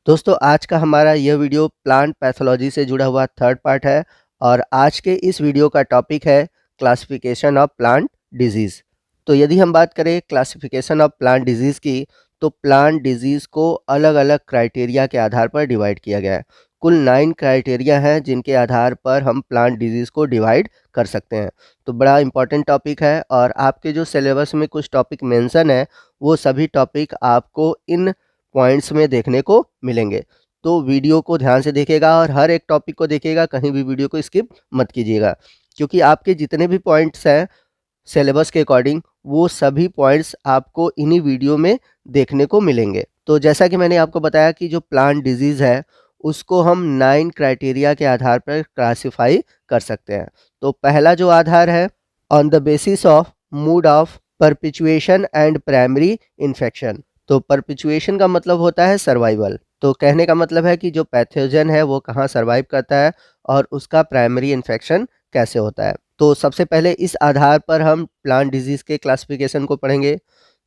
दोस्तों आज का हमारा यह वीडियो प्लांट पैथोलॉजी से जुड़ा हुआ थर्ड पार्ट है और आज के इस वीडियो का टॉपिक है क्लासिफिकेशन ऑफ प्लांट डिजीज़। तो यदि हम बात करें क्लासिफिकेशन ऑफ प्लांट डिजीज़ की, तो प्लांट डिजीज़ को अलग अलग क्राइटेरिया के आधार पर डिवाइड किया गया है। कुल 9 क्राइटेरिया हैं जिनके आधार पर हम प्लांट डिजीज़ को डिवाइड कर सकते हैं। तो बड़ा इंपॉर्टेंट टॉपिक है और आपके जो सिलेबस में कुछ टॉपिक मेंशन है वो सभी टॉपिक आपको इन पॉइंट्स में देखने को मिलेंगे। तो वीडियो को ध्यान से देखिएगा और हर एक टॉपिक को देखिएगा, कहीं भी वीडियो को स्किप मत कीजिएगा, क्योंकि आपके जितने भी पॉइंट्स हैं सिलेबस के अकॉर्डिंग वो सभी पॉइंट्स आपको इन्हीं वीडियो में देखने को मिलेंगे। तो जैसा कि मैंने आपको बताया कि जो प्लांट डिजीज़ है उसको हम 9 क्राइटेरिया के आधार पर क्लासिफाई कर सकते हैं। तो पहला जो आधार है, on the basis of mode of perpetuation and primary infection. तो परपिचुएशन का मतलब होता है सर्वाइवल। तो कहने का मतलब है कि जो पैथोजन है वो कहाँ सर्वाइव करता है और उसका प्राइमरी इन्फेक्शन कैसे होता है। तो सबसे पहले इस आधार पर हम प्लांट डिजीज़ के क्लासिफिकेशन को पढ़ेंगे।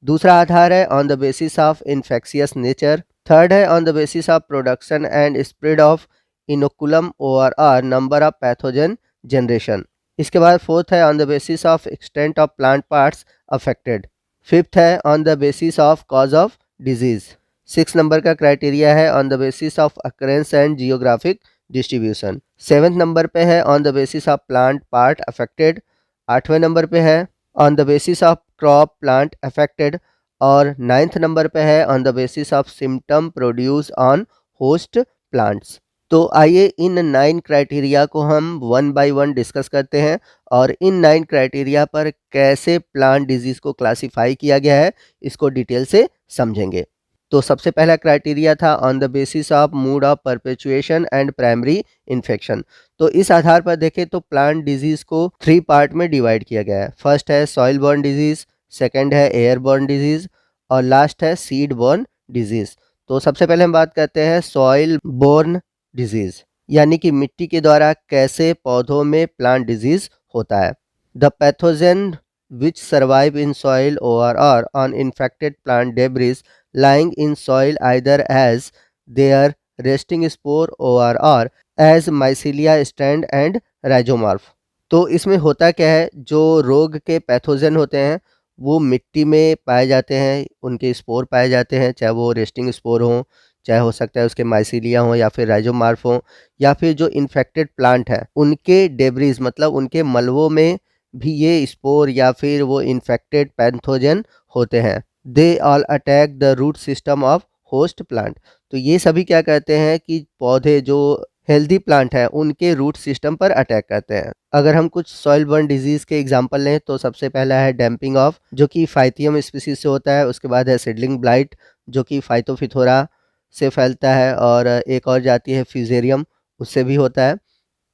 दूसरा आधार है on the basis of infectious nature. Third है on the basis of production and spread of inoculum overall number of pathogen generation. इसके बाद फोर्थ है on the basis of extent of plant parts affected. Fifth है on the basis of cause of disease. 6 number का criteria है on the basis of occurrence and geographic distribution. 7th number पे है on the basis of plant part affected. 8वें number पे है on the basis of crop plant affected. और 9th number पे है on the basis of symptom produce on host plants. तो आइए इन 9 क्राइटेरिया को हम वन बाय वन डिस्कस करते हैं और इन 9 क्राइटेरिया पर कैसे प्लांट डिजीज़ को क्लासिफाई किया गया है इसको डिटेल से समझेंगे। तो सबसे पहला क्राइटेरिया था on the basis of mode of perpetuation and primary infection. तो इस आधार पर देखें तो प्लांट डिजीज़ को 3 पार्ट में डिवाइड किया गया है। फर्स्ट है सॉइल बॉर्न डिजीज़, सेकंड है एयर बॉर्न डिजीज़ और लास्ट है सीड बॉर्न डिजीज़। तो सबसे पहले हम बात करते हैं सॉइल बॉर्न डिजीज़, यानी कि मिट्टी के द्वारा कैसे पौधों में प्लांट डिजीज़ होता है। The pathogen which survive in soil or on infected plant debris lying in soil either as their resting spore or as mycelia stand and rhizomorph। तो इसमें होता क्या है, जो रोग के पैथोजन होते हैं वो मिट्टी में पाए जाते हैं, उनके स्पोर पाए जाते हैं, चाहे वो रेस्टिंग स्पोर हों, चाहे हो सकता है उसके माइसीलिया हों या फिर राइजोमार्फ हों, या फिर जो इन्फेक्टेड प्लांट है उनके डेब्रिज मतलब उनके मलबों में भी ये स्पोर या फिर वो इन्फेक्टेड पैथोजन होते हैं। They all attack the root system of host plant. तो ये सभी क्या कहते हैं कि पौधे जो हेल्दी प्लांट है उनके रूट सिस्टम पर अटैक करते हैं। अगर हम कुछ सॉइल बर्न डिजीज़ के एग्जांपल लें तो सबसे पहला है डैम्पिंग ऑफ, जो कि फाइथियम स्पीसीज से होता है। उसके बाद है सीडलिंग ब्लाइट, जो कि फाइटोफिथोरा से फैलता है, और एक और जाती है फ्यूजेरियम, उससे भी होता है।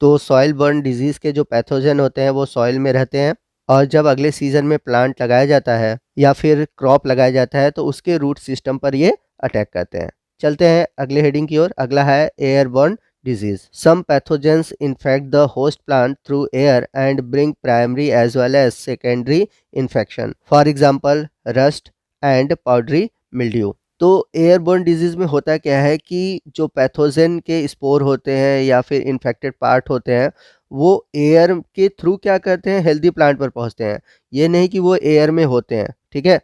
तो सॉइल बर्न डिजीज़ के जो पैथोजन होते हैं वो सॉइल में रहते हैं, और जब अगले सीज़न में प्लांट लगाया जाता है या फिर क्रॉप लगाया जाता है तो उसके रूट सिस्टम पर ये अटैक करते हैं। चलते हैं अगले हेडिंग की ओर। अगला है airborne disease. Some pathogens infect the host plant through air and bring primary as well as secondary infection. For example, rust and powdery mildew. तो एयरबोर्न डिजीज़ में होता क्या है कि जो पैथोजन के स्पोर होते हैं या फिर इन्फेक्टेड पार्ट होते हैं वो एयर के थ्रू क्या करते हैं, हेल्दी प्लांट पर पहुंचते हैं। ये नहीं कि वो एयर में होते हैं, ठीक है,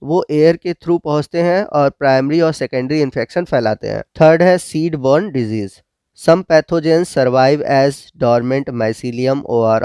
वो एयर के थ्रू पहुंचते हैं और प्राइमरी और सेकेंडरी इन्फेक्शन फैलाते हैं। थर्ड है seed born disease. Some pathogens survive as dormant mycelium or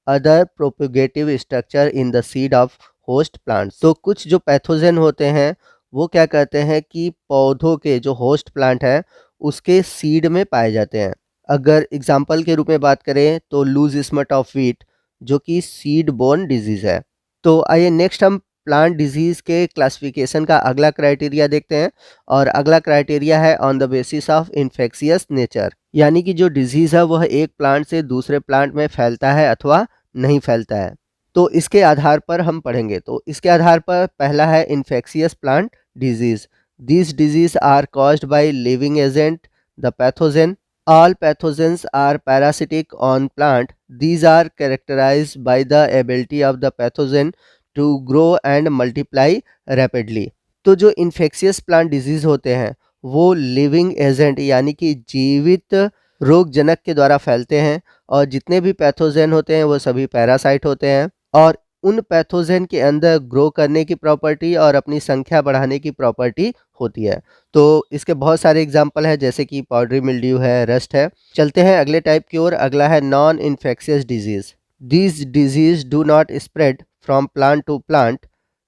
other propagative structure in the seed of host plants। तो कुछ जो पैथोजन होते हैं वो क्या करते हैं कि पौधों के जो होस्ट प्लांट है उसके सीड में पाए जाते हैं। अगर एग्जाम्पल के रूप में बात करें तो लूज स्मट ऑफ वीट, जो कि सीड बोर्न डिजीज़ है। तो आइए नेक्स्ट हम प्लांट डिजीज़ के क्लासिफिकेशन का अगला क्राइटेरिया देखते हैं, और अगला क्राइटेरिया है on the basis of infectious nature, यानी कि जो डिजीज़ है वह एक प्लांट से दूसरे प्लांट में फैलता है अथवा नहीं फैलता है। तो इसके आधार पर हम पढ़ेंगे। तो इसके आधार पर पहला है infectious plant disease. This disease are caused by living agent the pathogen. All pathogens are parasitic on plant. These are characterized by the ability of the pathogen to grow and multiply rapidly। तो जो infectious plant disease होते हैं वो living agent यानी कि जीवित रोगजनक के द्वारा फैलते हैं, और जितने भी पैथोजन होते हैं वो सभी पैरासाइट होते हैं, और उन पैथोजन के अंदर ग्रो करने की प्रॉपर्टी और अपनी संख्या बढ़ाने की प्रॉपर्टी होती है। तो इसके बहुत सारे एग्जाम्पल हैं, जैसे कि पाउडरी मिल्ड्यू है, रस्ट है। चलते हैं अगले टाइप की ओर। अगला है non infectious disease. These disease do not spread from plant to plant.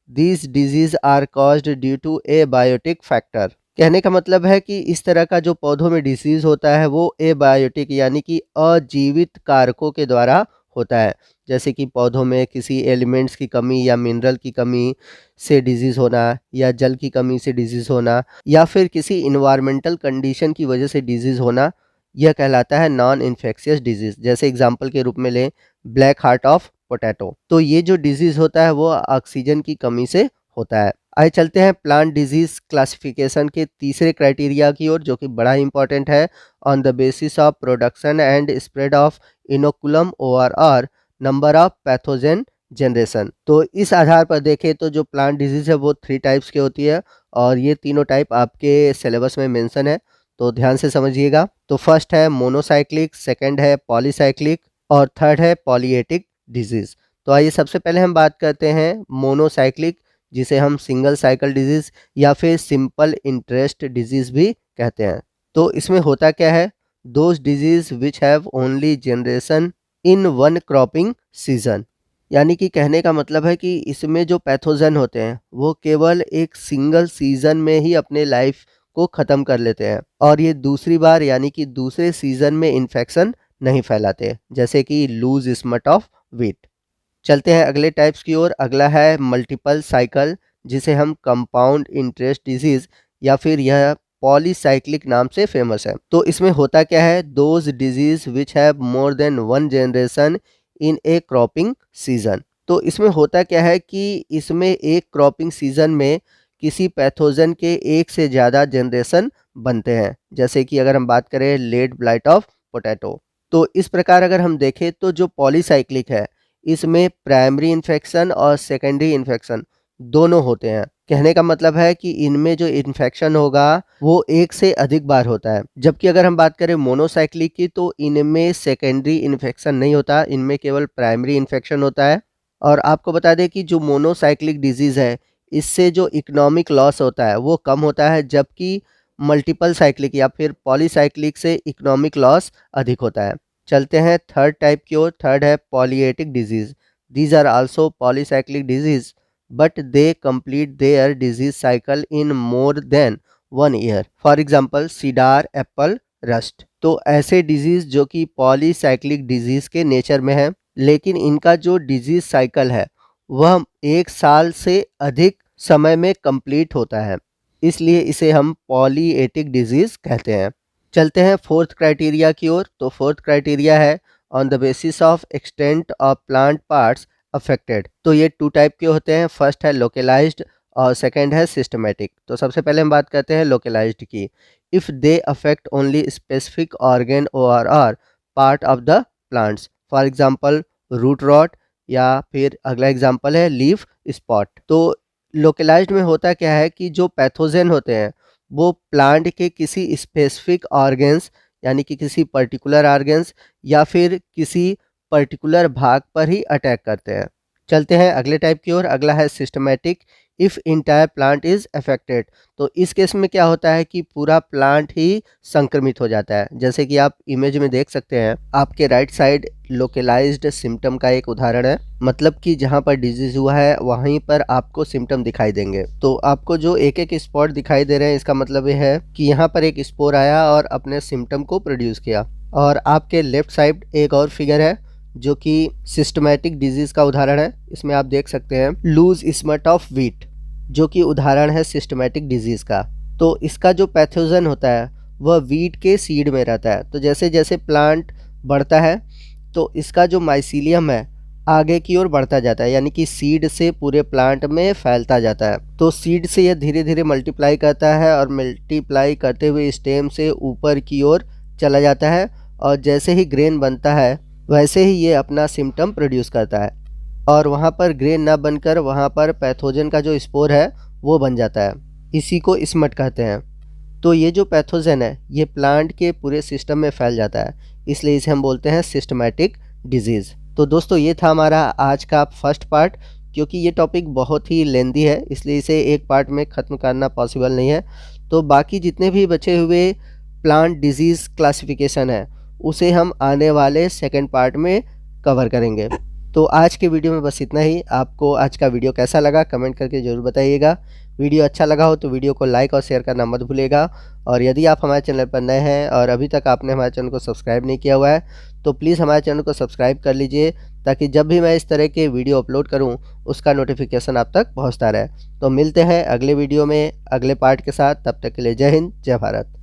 These disease are caused due to abiotic factor. कहने का मतलब है कि इस तरह का जो पौधों में डिसीज होता है वो एबायोटिक यानी कि अजीवित कारकों के द्वारा होता है, जैसे कि पौधों में किसी एलिमेंट्स की कमी या मिनरल की कमी से डिजीज़ होना, या जल की कमी से डिजीज़ होना, या फिर किसी इन्वायरमेंटल कंडीशन की वजह से डिजीज़ होना। यह कहलाता है नॉन इन्फेक्शियस डिजीज़। जैसे एग्जांपल के रूप में लें ब्लैक हार्ट ऑफ पोटैटो। तो ये जो डिजीज़ होता है वो ऑक्सीजन की कमी से होता है। आइए चलते हैं प्लांट डिजीज़ क्लासिफिकेशन के तीसरे क्राइटेरिया की ओर, जो कि बड़ा इंपॉर्टेंट है। On the basis of production and spread of inoculum ORR, number of pathogen generation. तो इस आधार पर देखें तो जो प्लांट डिजीज़ है वो 3 टाइप्स की होती है, और ये तीनों टाइप आपके सिलेबस में मेंशन है, तो ध्यान से समझिएगा। तो फर्स्ट है मोनोसाइक्लिक, सेकंड है पॉलीसाइक्लिक, और थर्ड है पॉलीएटिक डिजीज़। तो आइए सबसे पहले हम बात करते हैं मोनोसाइक्लिक, जिसे हम सिंगल साइकिल डिजीज़ या फिर सिंपल इंटरेस्ट डिजीज़ भी कहते हैं। तो इसमें होता क्या है, those disease which have only generation in one cropping season. यानी कि कहने का मतलब है कि इसमें जो पैथोजन होते हैं वो केवल एक सिंगल सीजन में ही अपने लाइफ को ख़त्म कर लेते हैं, और ये दूसरी बार यानी कि दूसरे सीजन में इन्फेक्शन नहीं फैलाते, जैसे कि लूज स्मट ऑफ वीट। चलते हैं अगले टाइप्स की ओर। अगला है मल्टीपल साइकिल, जिसे हम कंपाउंड इंटरेस्ट डिजीज़ या फिर यह पॉलीसाइक्लिक नाम से फेमस है। तो इसमें होता क्या है, those disease which have more than one generation in A cropping season. तो इसमें होता क्या है कि इसमें एक क्रॉपिंग सीजन में किसी पैथोजन के एक से ज़्यादा जनरेशन बनते हैं, जैसे कि अगर हम बात करें लेट ब्लाइट ऑफ पोटैटो। तो इस प्रकार अगर हम देखें तो जो पॉलीसाइक्लिक है इसमें प्राइमरी इन्फेक्शन और सेकेंडरी इन्फेक्शन दोनों होते हैं। कहने का मतलब है कि इनमें जो इन्फेक्शन होगा वो एक से अधिक बार होता है, जबकि अगर हम बात करें मोनोसाइक्लिक की तो इनमें सेकेंडरी इन्फेक्शन नहीं होता, इनमें केवल प्राइमरी इन्फेक्शन होता है। और आपको बता दें कि जो मोनोसाइक्लिक डिजीज़ है इससे जो इकोनॉमिक लॉस होता है वो कम होता है, जबकि मल्टीपल साइक्लिक या फिर पॉलीसाइक्लिक से इकोनॉमिक लॉस अधिक होता है। चलते हैं थर्ड टाइप की ओर। थर्ड है polyetic disease. These are also polycyclic disease but they complete their disease cycle in more than 1 year. For example cedar, apple, rust. तो ऐसे डिजीज़ जो कि पॉलीसाइक्लिक डिजीज़ के नेचर में है, लेकिन इनका जो डिजीज साइकिल है वह 1 साल से अधिक समय में कंप्लीट होता है, इसलिए इसे हम पॉलीएटिक डिजीज़ कहते हैं। चलते हैं फोर्थ क्राइटेरिया की ओर। तो फोर्थ क्राइटेरिया है on the basis of extent of plant parts affected. तो ये 2 टाइप के होते हैं, फर्स्ट है लोकलाइज्ड और सेकंड है सिस्टमेटिक। तो सबसे पहले हम बात करते हैं लोकलाइज्ड की। If they affect only specific organ और part of the plants, for example root rot, या फिर अगला एग्जांपल है लीफ स्पॉट। तो लोकलाइज्ड में होता क्या है कि जो पैथोजन होते हैं वो प्लांट के किसी स्पेसिफिक ऑर्गन्स यानी कि किसी पर्टिकुलर ऑर्गन्स या फिर किसी पर्टिकुलर भाग पर ही अटैक करते हैं। चलते हैं अगले टाइप की ओर। अगला है systematic. If entire plant is affected. तो इस केस में क्या होता है कि पूरा प्लांट ही संक्रमित हो जाता है, जैसे कि आप इमेज में देख सकते हैं। आपके राइट साइड लोकलाइज्ड सिम्टम का एक उदाहरण है, मतलब कि जहाँ पर डिजीज हुआ है वहीं पर आपको सिम्टम दिखाई देंगे। तो आपको जो एक एक स्पॉट दिखाई दे रहे हैं इसका मतलब ये है कि यहाँ पर एक स्पोर आया और अपने सिम्टम को प्रोड्यूस किया। और आपके लेफ्ट साइड एक और फिगर है जो कि सिस्टमेटिक डिजीज का उदाहरण है। इसमें आप देख सकते हैं लूज स्मट ऑफ वीट, जो कि उदाहरण है सिस्टमेटिक डिजीज का। तो इसका जो पैथोजन होता है वह वीट के सीड में रहता है। तो जैसे जैसे प्लांट बढ़ता है तो इसका जो माइसीलियम है आगे की ओर बढ़ता जाता है, यानी कि सीड से पूरे प्लांट में फैलता जाता है। तो सीड से यह धीरे धीरे मल्टीप्लाई करता है और मल्टीप्लाई करते हुए स्टेम से ऊपर की ओर चला जाता है, और जैसे ही ग्रेन बनता है वैसे ही ये अपना सिम्टम प्रोड्यूस करता है, और वहाँ पर ग्रेन ना बनकर वहाँ पर पैथोजन का जो स्पोर है वो बन जाता है। इसी को स्मट कहते हैं। तो ये जो पैथोजन है ये प्लांट के पूरे सिस्टम में फैल जाता है, इसलिए इसे हम बोलते हैं सिस्टमैटिक डिजीज़। तो दोस्तों ये था हमारा आज का फर्स्ट पार्ट। क्योंकि ये टॉपिक बहुत ही लेंदी है इसलिए इसे एक पार्ट में ख़त्म करना पॉसिबल नहीं है। तो बाकी जितने भी बचे हुए प्लांट डिजीज़ क्लासिफिकेशन है उसे हम आने वाले सेकंड पार्ट में कवर करेंगे। तो आज के वीडियो में बस इतना ही। आपको आज का वीडियो कैसा लगा कमेंट करके ज़रूर बताइएगा। वीडियो अच्छा लगा हो तो वीडियो को लाइक और शेयर करना मत भूलिएगा। और यदि आप हमारे चैनल पर नए हैं और अभी तक आपने हमारे चैनल को सब्सक्राइब नहीं किया हुआ है तो प्लीज़ हमारे चैनल को सब्सक्राइब कर लीजिए, ताकि जब भी मैं इस तरह के वीडियो अपलोड करूं उसका नोटिफिकेशन आप तक पहुंचता रहे। तो मिलते हैं अगले वीडियो में अगले पार्ट के साथ। तब तक के लिए जय हिंद, जय भारत।